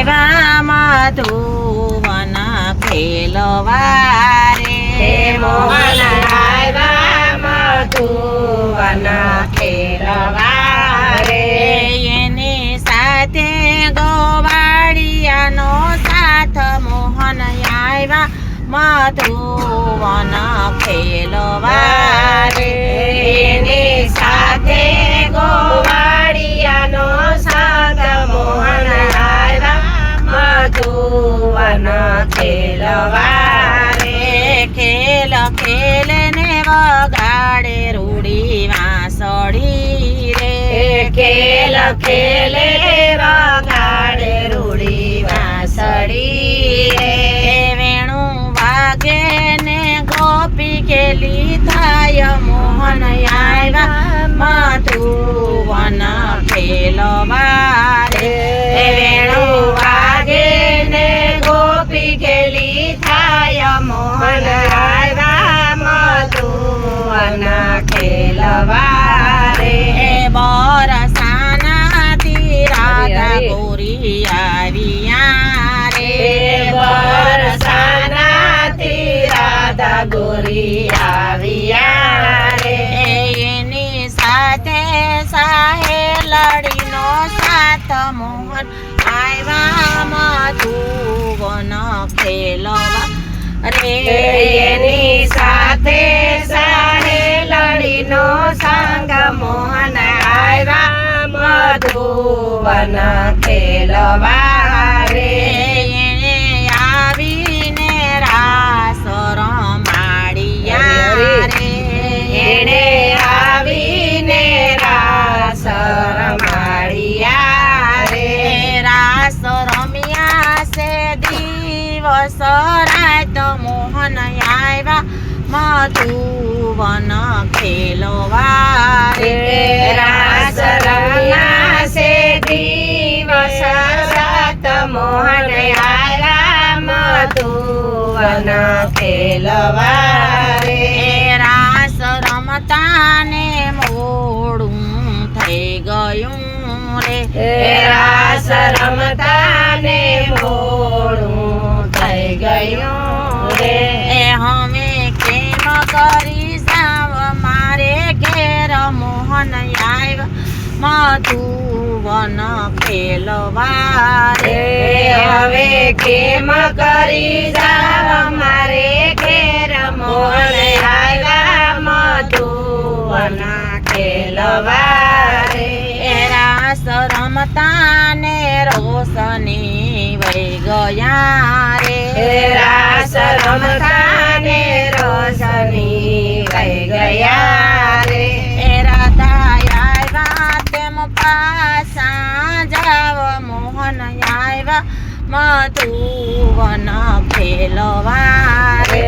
આવ્યા મધુવન ખેલવા રે મોહન આવ્યા મધુવન ખેલવા રે એની સાથે ગોવાળિયાનો સાથ મોહન આવ્યા મધુવન ખેલવા રે એની સાથે ગોવાળિયાનો સાથ મોહન આવ્યા મધુવન ખેલવા રે ખેલ ખેલે ને વગાડે રૂડી વાંસળી રે ખેલ ખેલે વગાડે રૂડી વાંસળી રે વેણું વાગે ને ગોપી ખેલી થાય મોહન આવ્યા મધુવન ખેલવા રે વેણું વાગે ને ગોપી ખેલી થાય મોહન આવ્યા મધુવન ખેલવા રે બરસાનાથી રાધા ગોરી આવ્યા રે બરસાનાથી રાધા ગોરી આવ્યા રે એની સાથે સાહેલડીનો સાથ મોહન આવ્યા મધુવન ખેલવા રે એની સાથે સાહેલડીનો સંગ મોહન આવ્યા મધુવન ખેલવા રે એને આવીને રાસ રમાડિયા રે એણે આવીને રાસ રમાડિયા રે રાસ રમ્યા છે દિવસ રાત મોહન આવ્યા મધુવન ખેલવા રે રાસ રમ્યા છે દિવસ રાત મોહન આવ્યા મધુવન ખેલવા રે રાસ રમતા ને મોડું થઈ ગયું રે રાસ રમતા ને મોડું થઈ ગયું રે હવે કેમ કરી જાવ મારે ઘેર મોહન આવ્યા મધુવન ખેલવા રે હવે કેમ કરી જાવ મારે ઘેર મોહન આવ્યા મધુવન ખેલવા રે રાસ રમતા ને રોશની વહી ગયા રે રાસ રમતા ને રોશની વહી ગયા રે રાધા આવ્યા તેમ પાછા જાવ મોહન આવ્યા મધુવન ખેલવા રે